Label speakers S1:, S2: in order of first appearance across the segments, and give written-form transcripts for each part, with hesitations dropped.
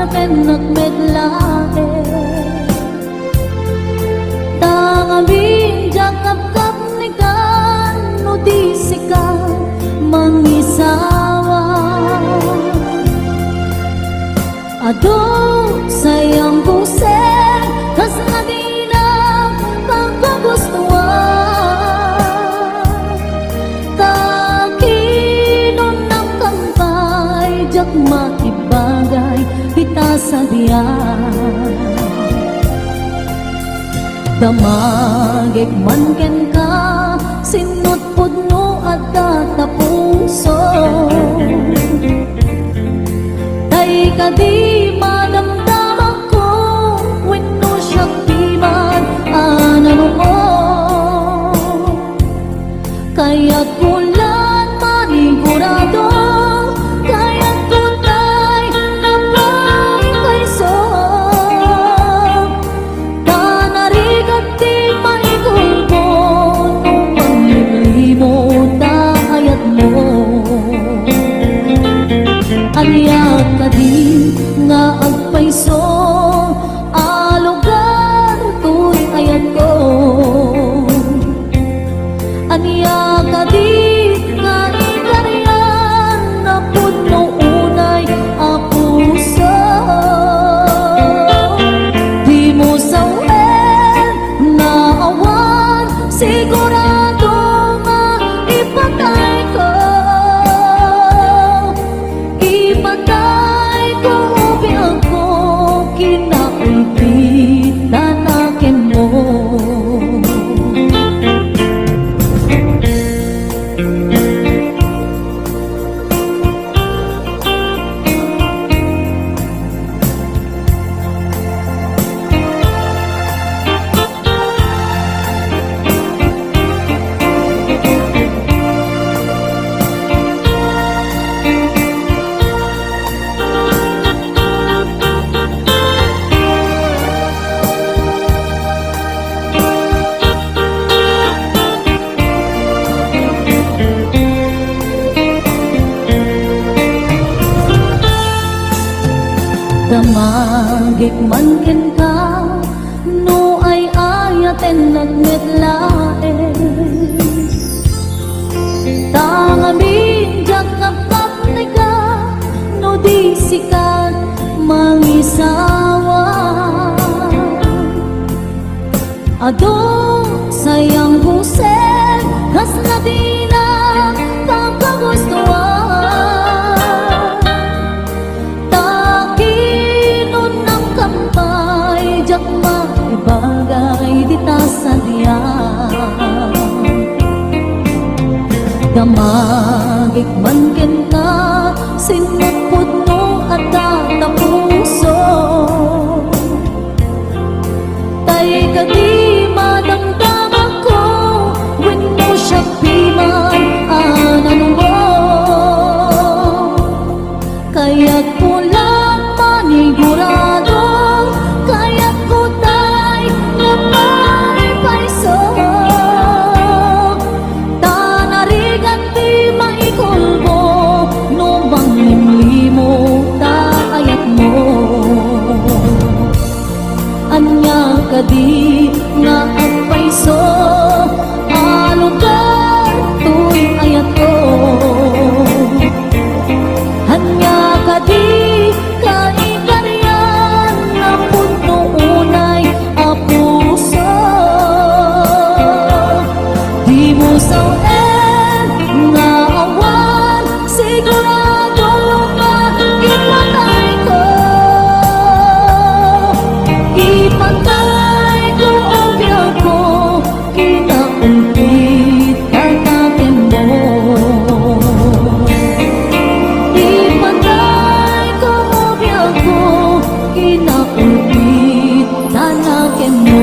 S1: ayaten nagmedlae tangabing jakap-kap ni kan no di sika mangisawa ado sayang pusen kas nadina pagkagustuhan takinon ng kampay jak makibagay kita sa diyan damagik man ken ka sinot pudno at tatapuso tay ka di madamdam ako wenno siya piman anano mo kaya't kulan manigurado kaya't tunay na pagkaiso tanarigat di maigulpo nung panglilimo tayat mo aliyak ka di nga agpaiso alugar tuy ayat ko aniya ka di nga ikaryan na puno unay apuso di mo sawen na awan sigurado nga ipatay ko biyang ko kinaulpit tanakin mo damagik man ken ka no ay ayaten nagmetlae tangabing jakap-kap ni ka no di sikat mangisawa ado sayang pusen kas nadina pagkagustuhan jak maibagay dita sa diyan damagik man ken ka sinot pudno at tatapuso tay ka di madamdam ako wenno siya piman anano mo kaya't pulang manigurado kaya't kutay na maipaiso tanarigat di maikulbo no manglimlimo tayat mo anya ka di nga agpaiso alugar tuy ayat ko anya ka di kaikaryan na puno unay apuso di mo sawen nga awan sigurado nga ipatay ko ang biyak ko kinaulpit tatakin mo ipatay ko ang biyak ko kinaulpit tatakin mo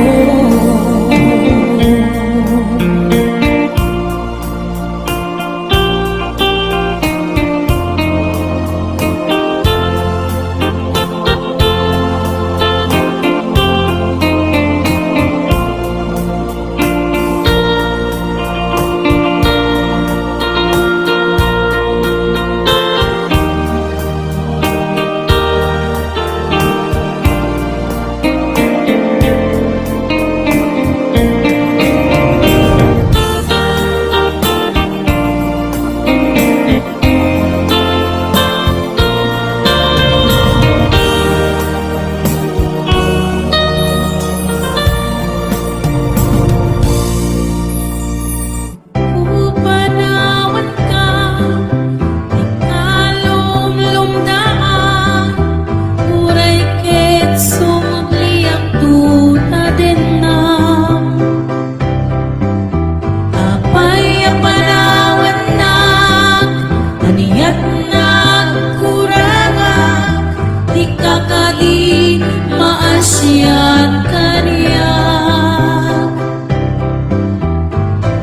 S1: kadi maasyat kaniya.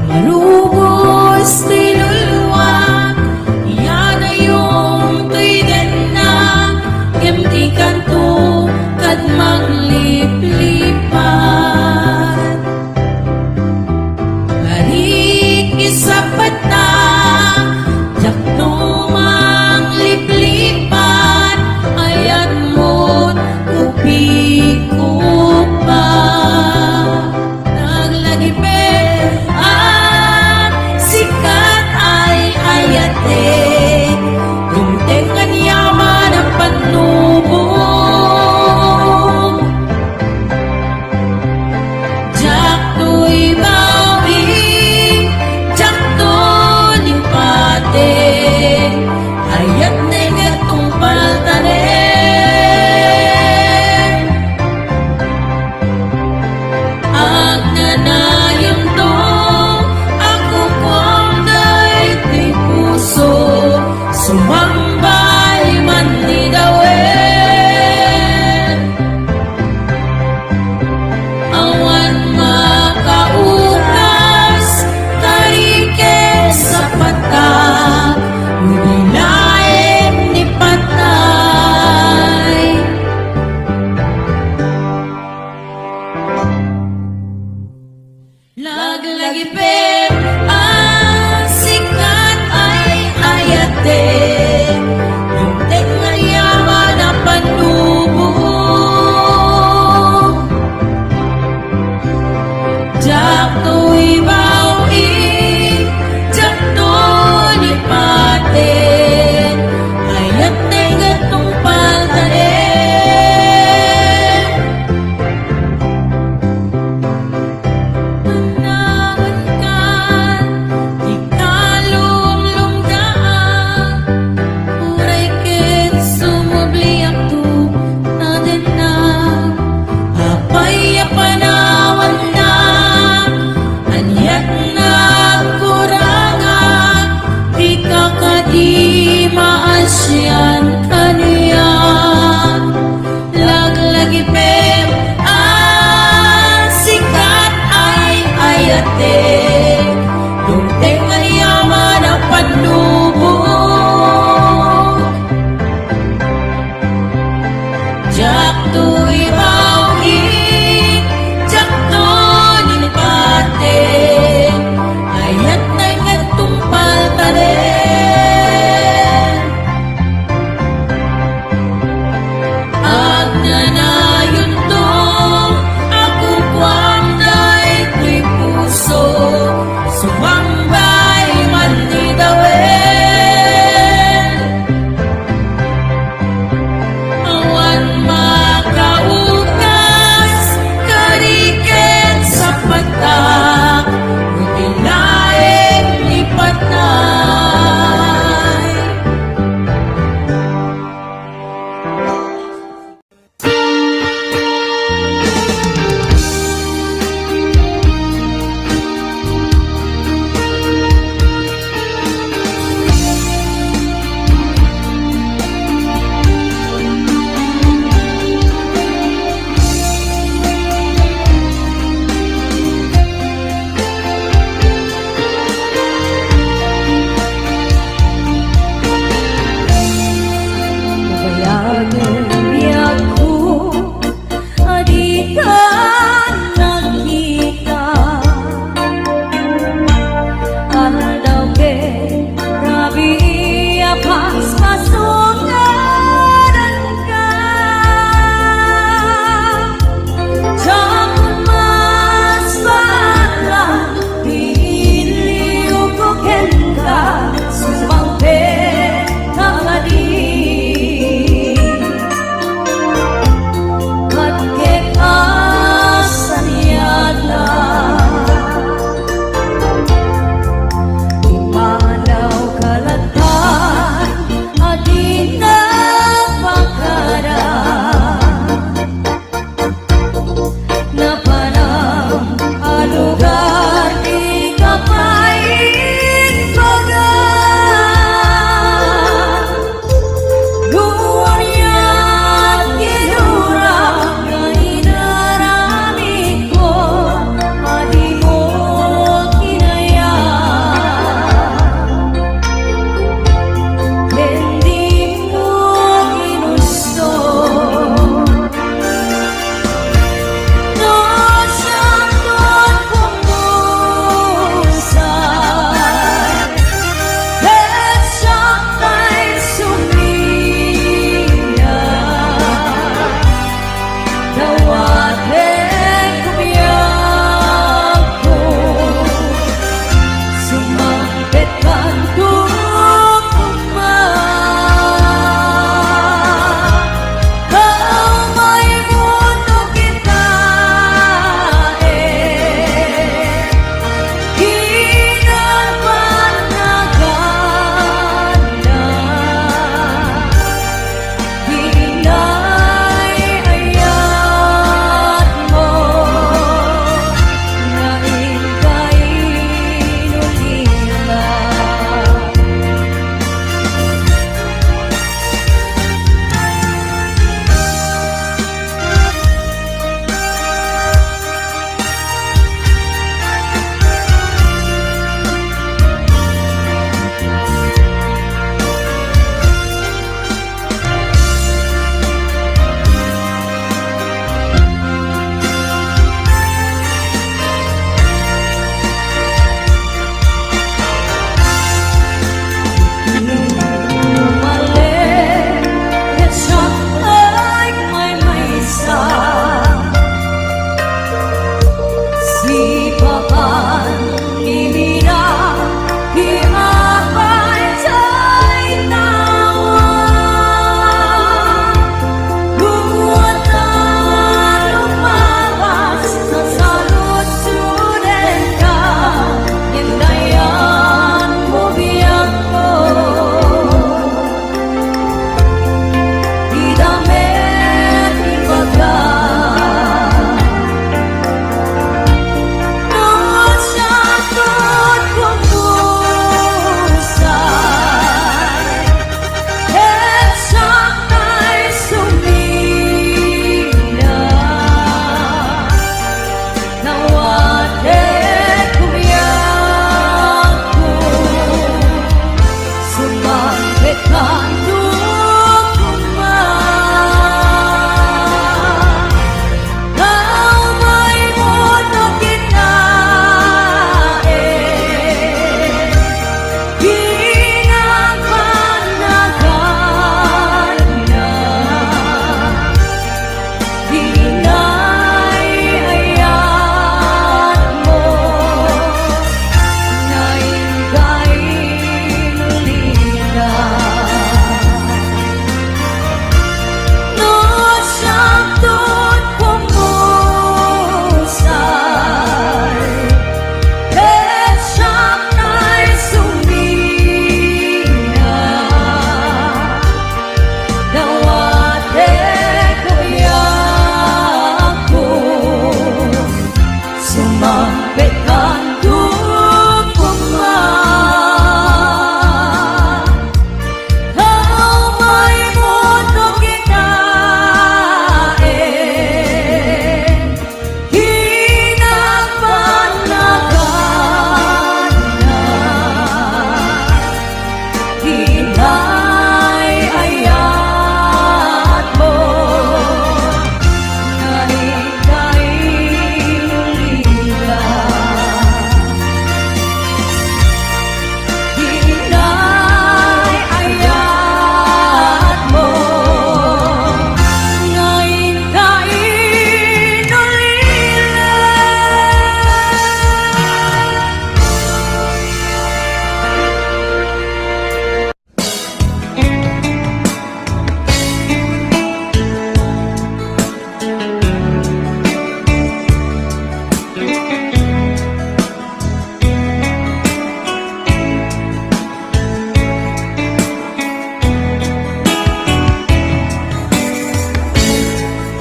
S1: Marugos tinulwag, yan ay yung tuyden na Yamti kanto kad magliplipat. Balik isapat na jakno mangliplipat, ayat mo't kupi-kupa.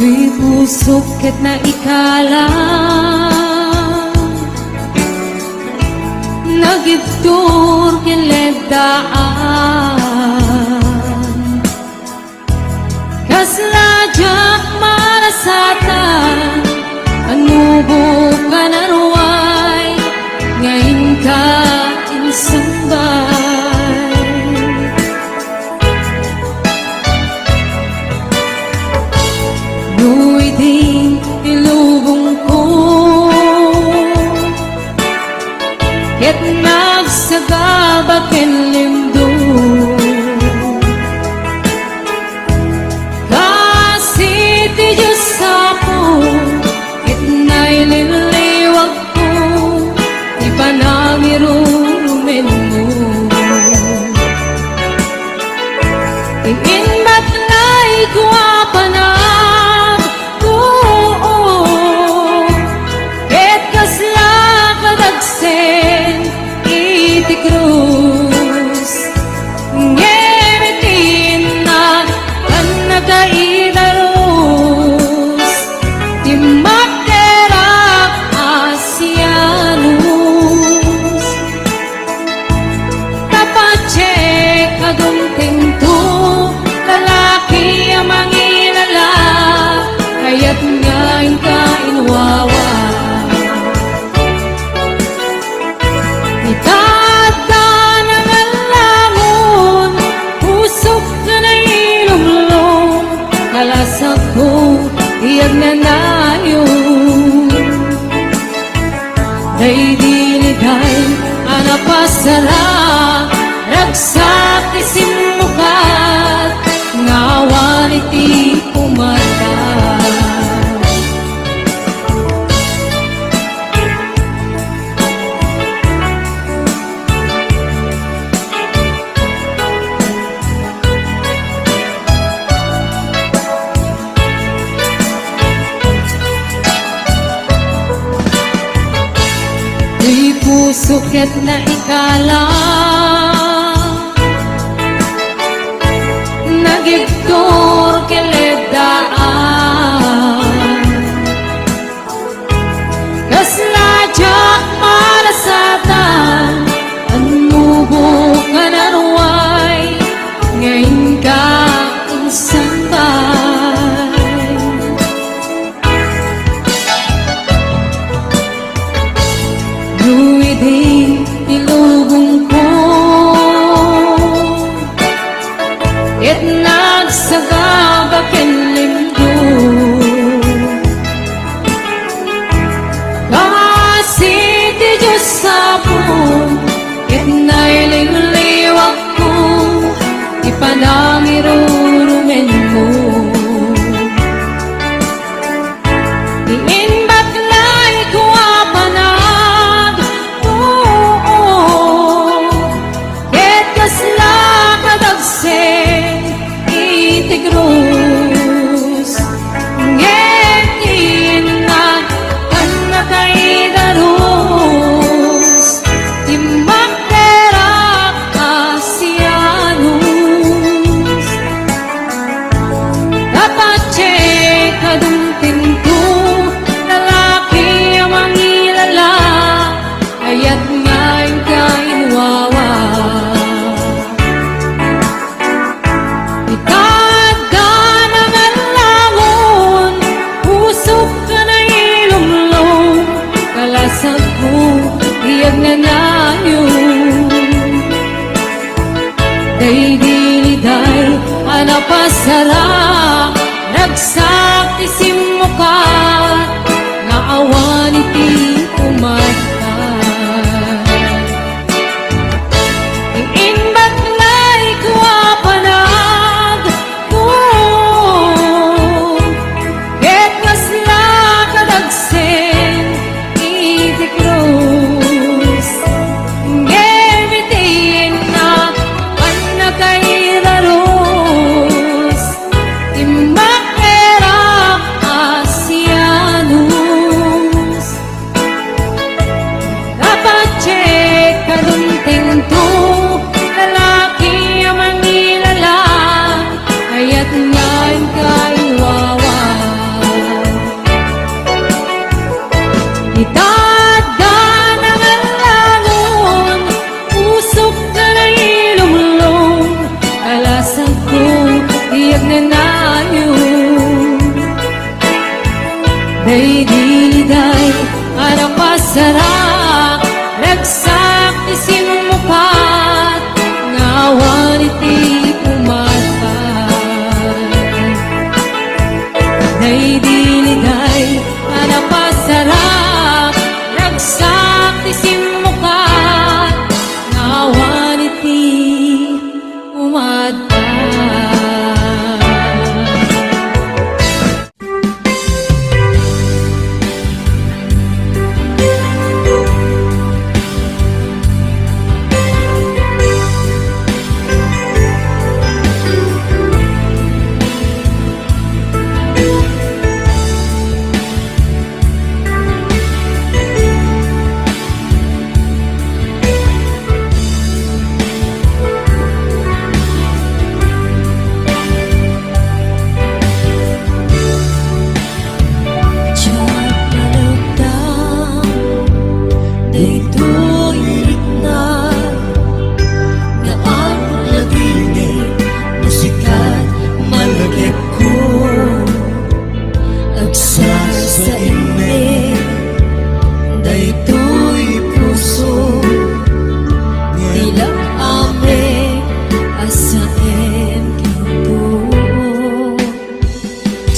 S1: Di pusok ket na ikalang nagibtur kiledaan kaslajak marasatan anubo ka naruay ngayon ka insambay nu'y di ilubong ko ket nagsagabak lindo kasi ti Diyos ako ket naililiwag ko di panangirumen mo tingin ba't na'y kuwapanag ket kasla kadagsen iti krus ngemitin na kan nagaidarus ti materak asianus tapacek kadungting to lalaki ang manginala kaya't ngayon ka inwawa itata ng alamon pusok ka na ilumlong kalasak ko iyag na nayon day diliday anapasara ragsak isimukat ngawan iti umata di pusok ket na ikalang nagigtor kiledaan kasladyak marasatan anubo ka naruay ngayon ka insambay nu'y di ilubong ko ket nagsagabak lindo kasi ti Diyos ako ket naililiwag ko ipanangirurumen mo diin ba't na'y kuwapanag ket kasla kadagsen iti krus ngemitin na kan nakaidarus ti materak asianus tapacek kadungting ko lalaki ang mangilala kaya't ngayon ka inwawa itagda ng alangon pusok ka na ilumlong kalasag ko iyag na nayon day diliday anapasara ragsak isimukat naawan iti umata tingin ba't na'y kuwapanag ket kasla kadagsen iti krus ngemitin na kan nagaidarus ti materak asianus
S2: Day diliday Arang pasarap Ragsak isinumukat Ngawan iti umatpat Day diliday Arang pasarap Ragsak isinumukat Ngawan iti umatpat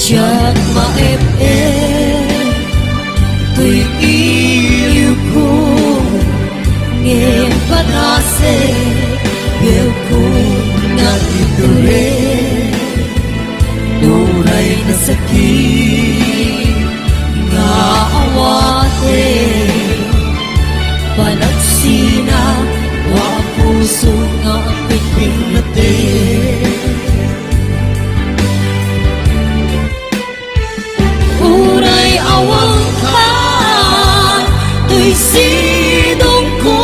S2: Diyak maep-ep Tuy iyo ko Ngayon panase Biyaw ko na ituri Nuray na sakit Nga awate Panagsina Wa puso nga piting natin awang ka Tuy sidong ko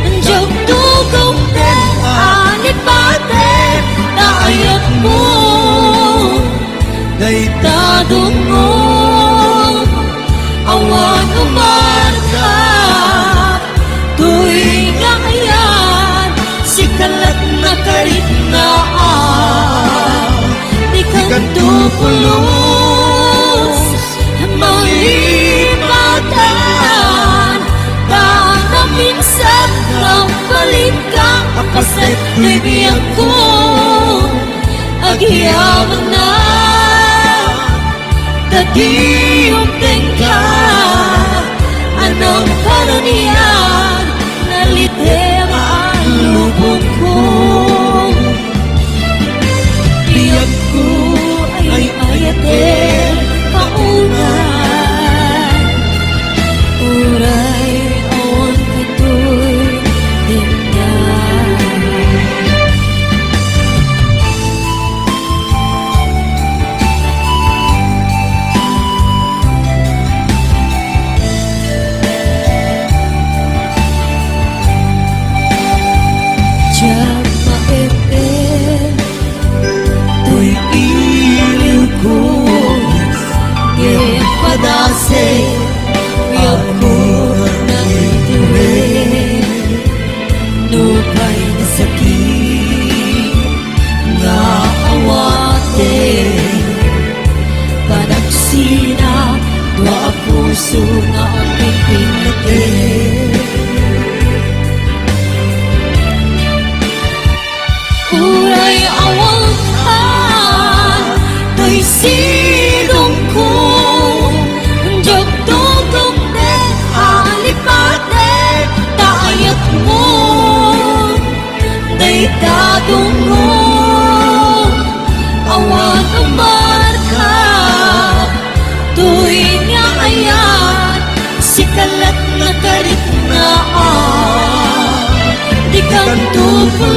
S2: Andiyaw tugong din Anit pate Na ayat mo Daytadong mo Awan umarka Tuy nga ayan Si kalat na karit na Di kang tupulong Malipatan Tana minsan Nang palit ka Kapaset bibiyang ko Agyaman na Tadiyong tingka Anong karaniyan Nalitem ang lubong ko Biyag ko ay ayatin Kaunan Uray awan kato'y tingnan Diyak maep-ep Tuy iliw ko padase Biyak ko na ituwi Nupay na sakit Nga awate Panagsina Dwa puso na aking pinatin Uray awang ka Tuy sidong ko Daytadong mo Awan umarka Tuy nga ayan Si kalat na karit na Di kang tupulos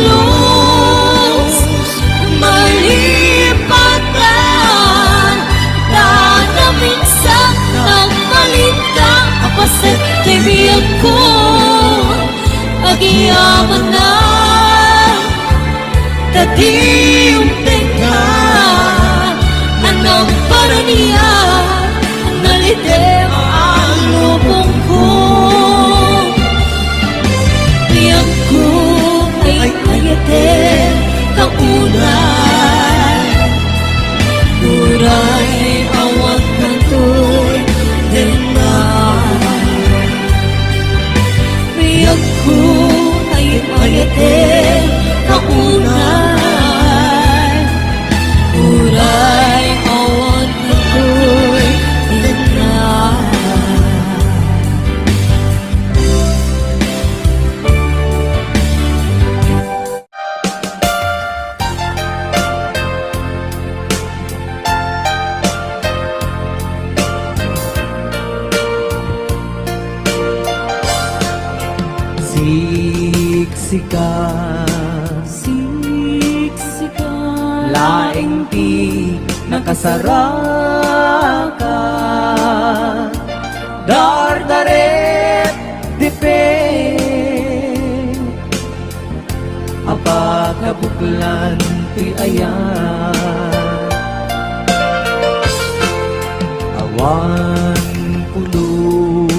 S2: Malipatan Tana minsan Nang malit ka Kapaset tibiyag ko Agyaman na Tadiyong tingka Anong paraniyan Nalitem ang lubong ko Biyang ko ay ayatin Kaunan Uray awang kanto
S1: siksika,
S2: laing ti nakasaraka, dardaret dipin, apakabuklan ti ayan, awan pulos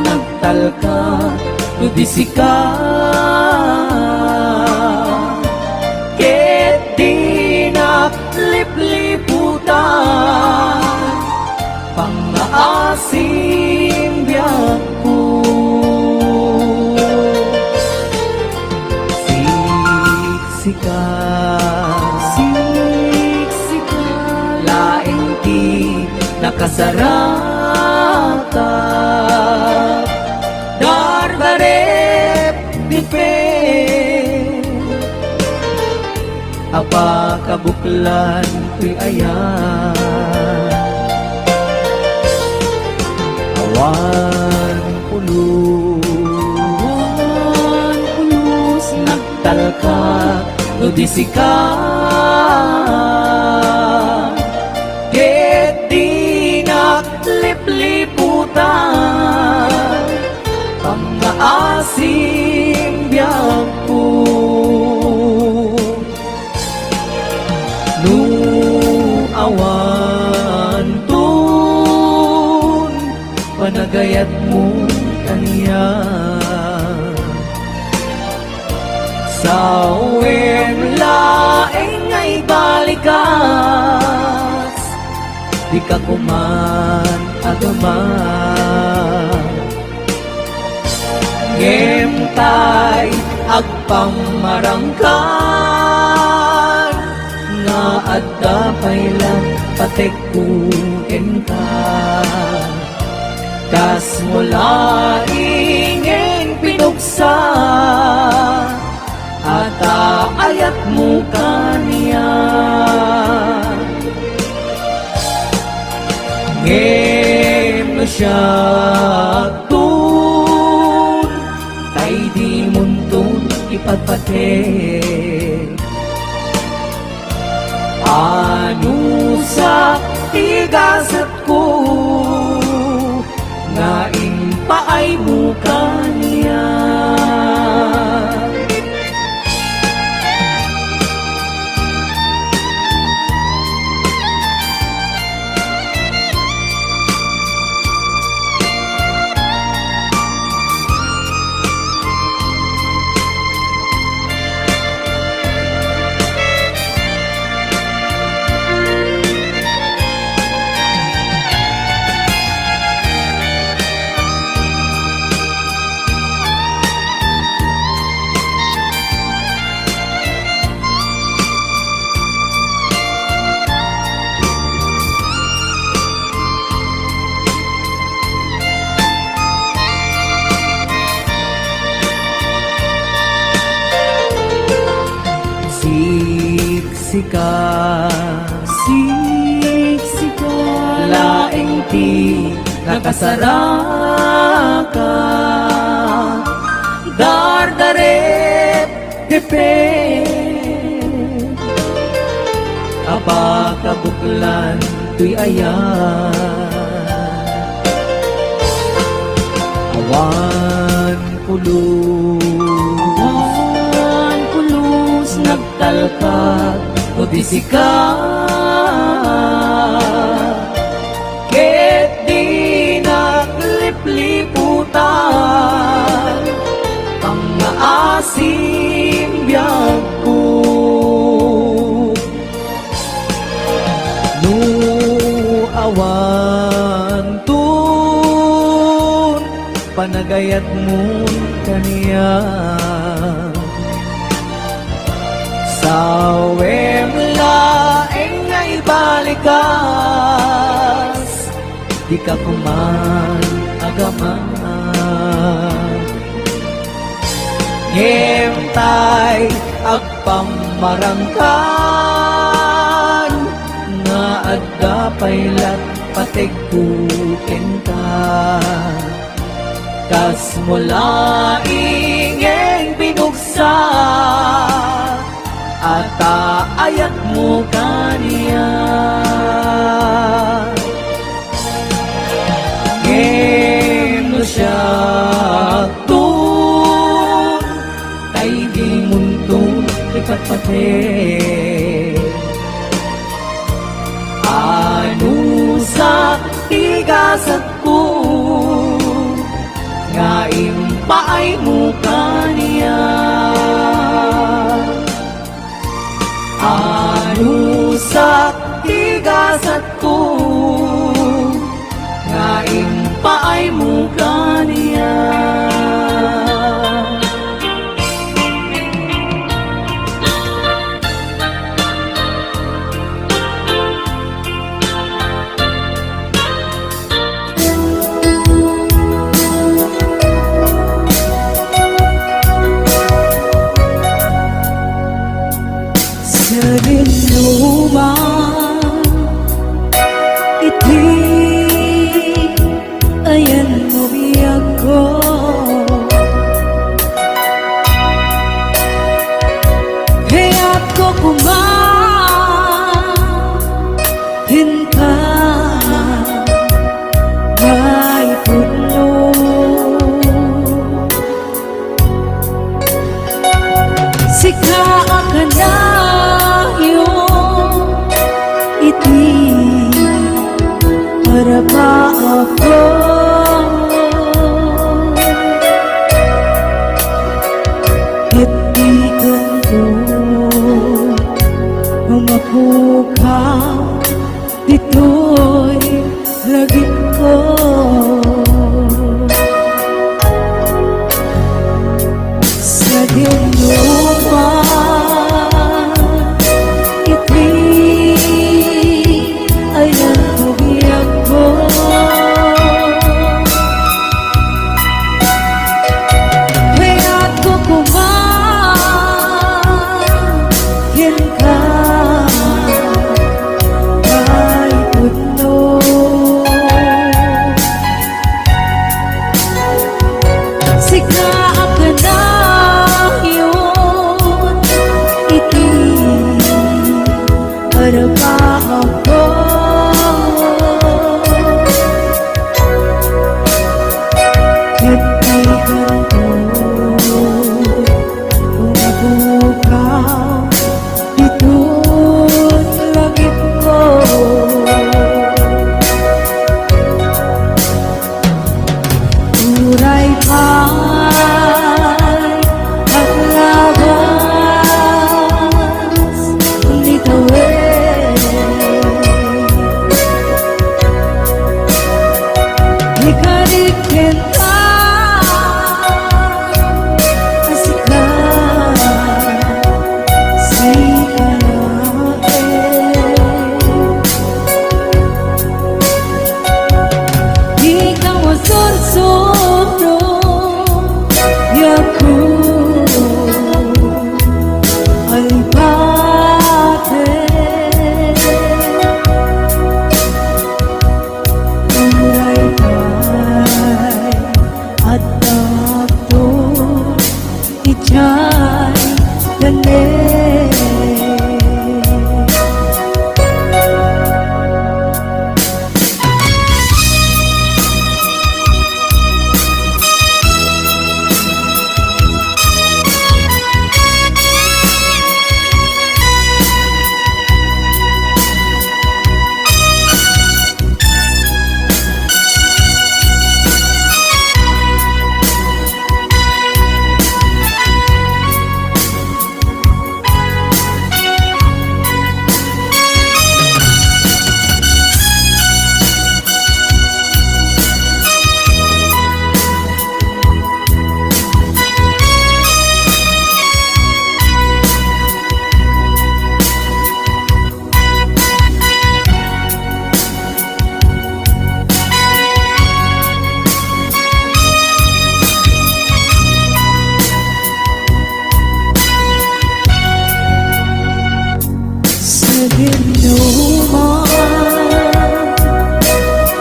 S2: nagtalka tudisika, ket di naglipliputan pangaasim biyak ko. Siksika, laing di nakasarata, dardarep dipin, apakabuklan ti ayan, awan pulos nagtalka tudisika, ket di naglipliputan pangaasim biyak ko. Nu awan tun panagayat mo kaniya, sa uwing laing ay balikas, di ka kuman agaman, ngemtay agpamarangkan, nga adda pailang patekuen ka, kas mula ingin pinuksa, at ayat mo kaniya, ngem siya tun, tay di muntun ipatpatek, ano sa tigasat ko, nga impaay mo kaniya. Siksika, laing ti nakasaraka, dardaret dipin, apakabuklan tuy ayan, awan pulos nagtalkat tudisika, ket di naglipliputan pangaasim biyak ko. Nu awan tun panagayat mo kaniya, sawem laeng ay balikas, di ka kuman agaman, ngemtay agpamarangkan, nga adda paylat pategkuken ka, kas mula ingeng binuksa at ayat mo kaniya ngem siya tun kay di muntong ikat pati anu sa tigasat ko nga impaay mo kaniya anu sa tigasat ko nga impaay mo kaniya
S1: Sa dinluman iti ayan mo biyag ko kaya't ko kumahin ka may puno sika ka na iti para pa ako iti kanto umapukaw dito'y lagit ko sa dinuman iti ayan mo biyag ko kaya't ko kumahin ka may puno sika ka na yun iti para pa ako iti kanto umabukaw dito't langit ko uray pa'y paglabas litawin ikarikin ka asika ikaw masursuro yaku alipate uray pa'y at takto ichay dali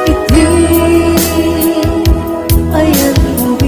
S1: Iti ayan mo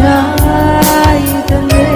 S3: ay dali.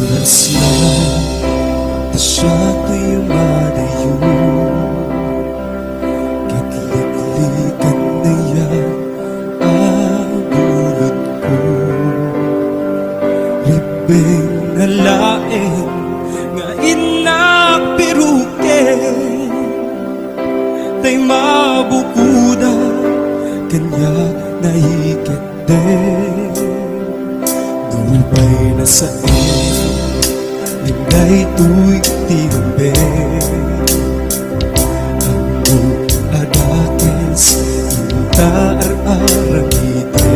S2: Oras na siya ko'y umadayo, kitlit-litan na yan ang dulot ko. Libing halain nga inakpirukin, tay mabukuda kanya nahigit din. Dubay na sa Linday tu'y timbe, ang adakes intaar-arangite.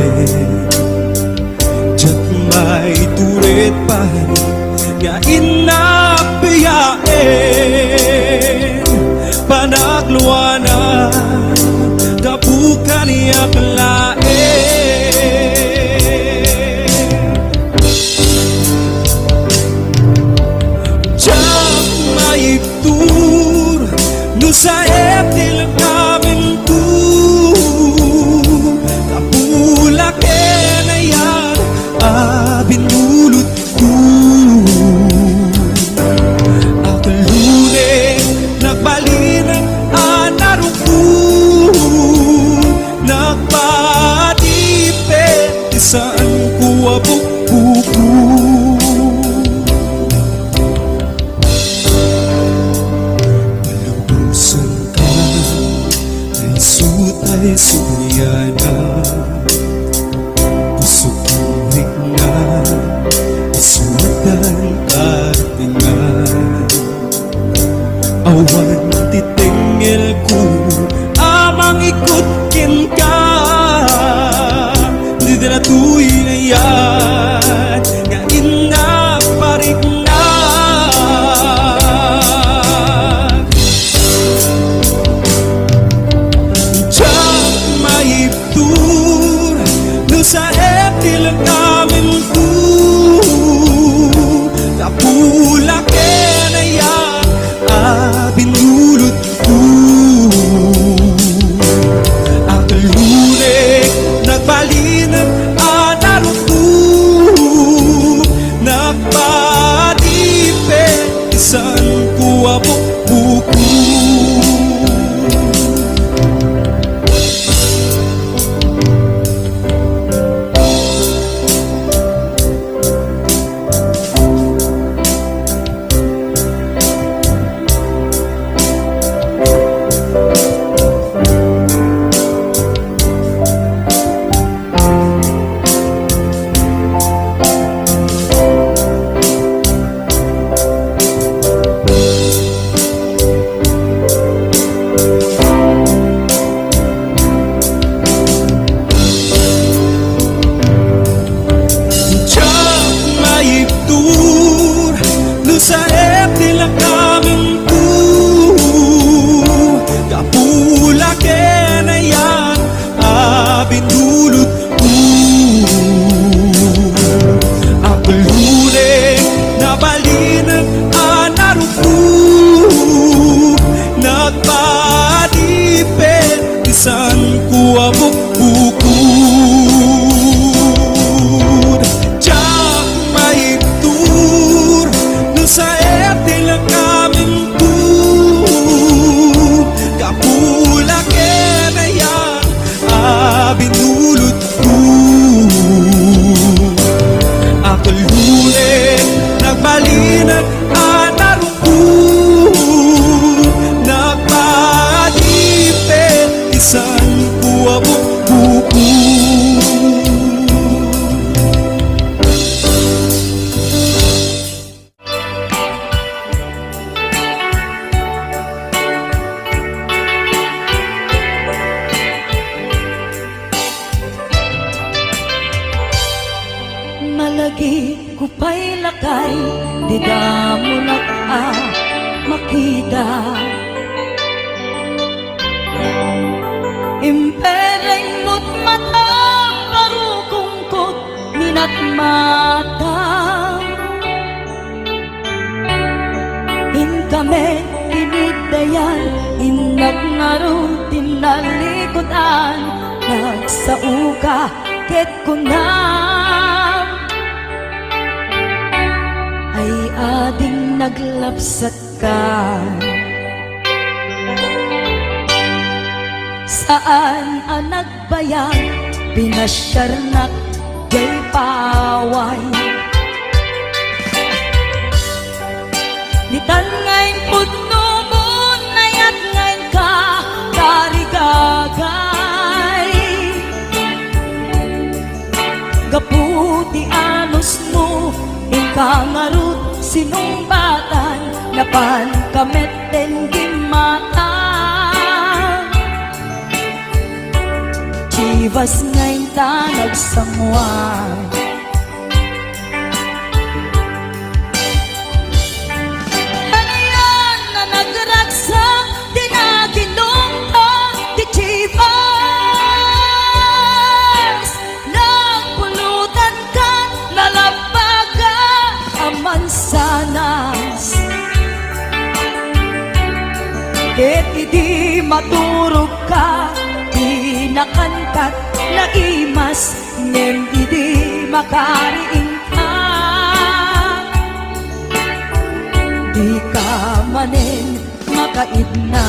S2: Diyak may turit pa nga inapiyain, panagluwanan kabukan niya kalain. Tur no sa etil namin tu kapula na yan binulot ko. Akalune nagbalinang anaro ko, nagpadipet isaan ko abok-buko. Ay suyana, puso kong higna, isudan katingan. Awan titingil ko, amang ikutkin ka, di na tuwi na yan, nga inaparik na. Tur
S1: Ida mo na ka makita. Impereng mo't mata parukungkot minat mata. Kami inidayan, inak nga ron tinalikodan. Nagsauka ket kunam ay ading naglapsat ka. Saan ang nagbayag, pinasyarnak gay paway. Nitan ngayon putno mo, nayat ngayon ka karigagay. Gaputi anos mo, ika ngarut sinumbatan, napan kamet den gimata. Chivas ngayon ta nagsamuan. Sanas ket idi maturog ka, di nakankat na imas, ngem idi makariing ka. Di ka manen makaidna.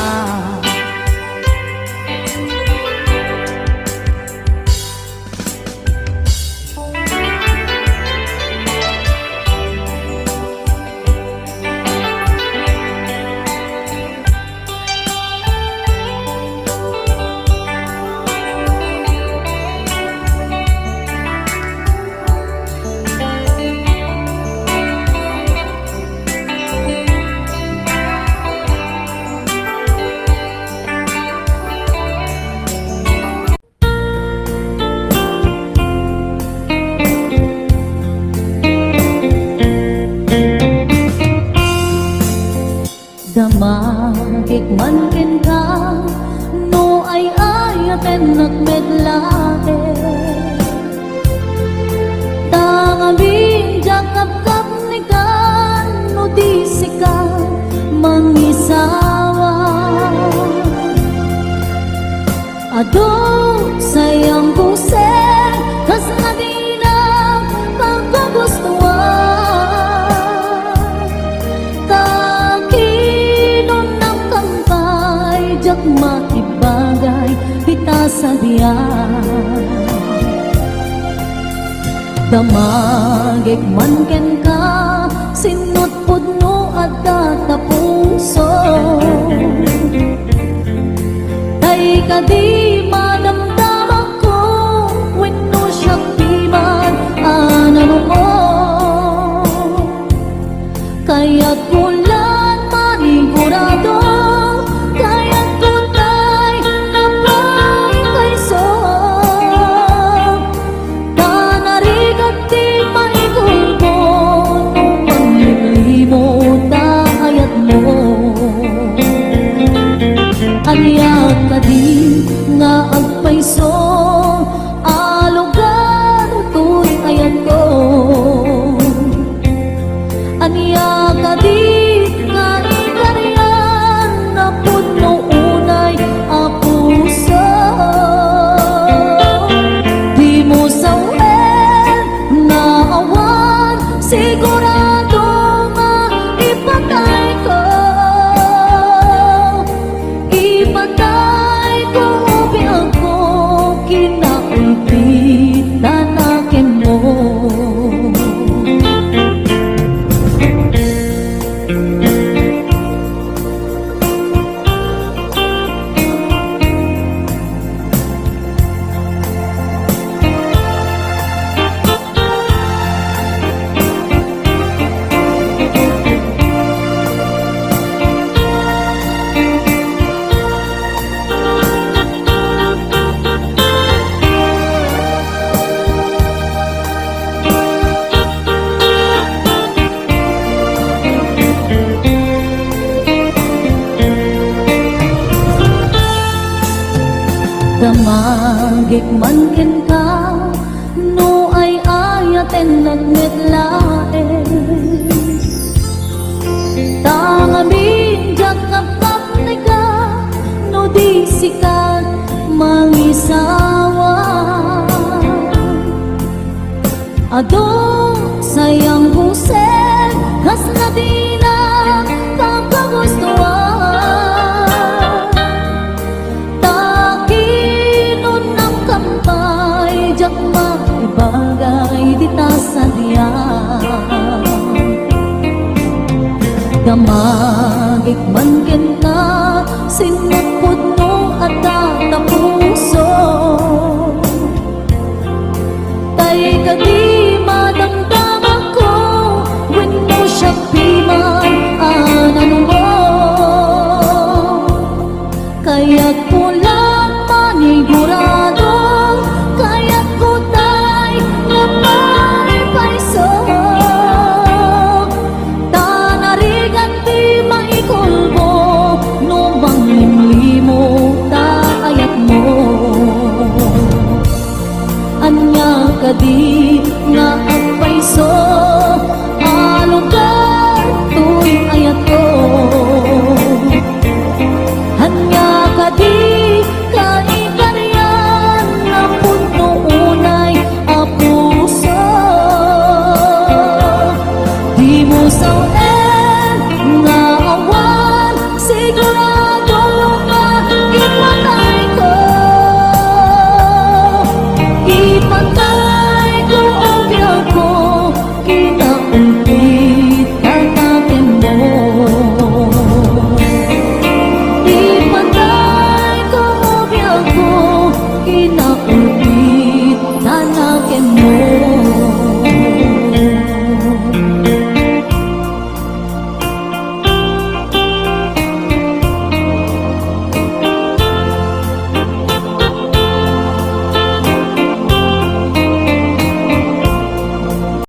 S1: Damagik man ken ka, no ay ayaten nagmedlate. Tangabing jakap-kap ni ka, no di sika mangisawa. Ado sayang kusek, kas nadina pagkagustuhan. Jak makibagay pita sa diyan. Damagik man ken ka, sinot pudno at tatapuso. Tay ka di madamdaman ko, wenno siya piman anano mo. Kaya't bulan manigurado, aniya ka di nga agpaiso, alugan to'y ayan ko. Aniya ka di nga ikaryan, na puno unay apuso. Di mo sawen na awan, sigurado nga ipatay ko. Ipatay ko biang ko, Damagik man ken ka, no ay ayaten nagmetlaen. Tangabing jakap ka, no di sikat mangisawa. Ado sayang husel, kas na di na kapagustuhan. Takinon ng kampay, jak maibagay di ta sadya. Damagik man ken ka, sinupod no at tatapuso. Tay kadi madamdam ako, when mo siya piman anan mo. Kaya't pula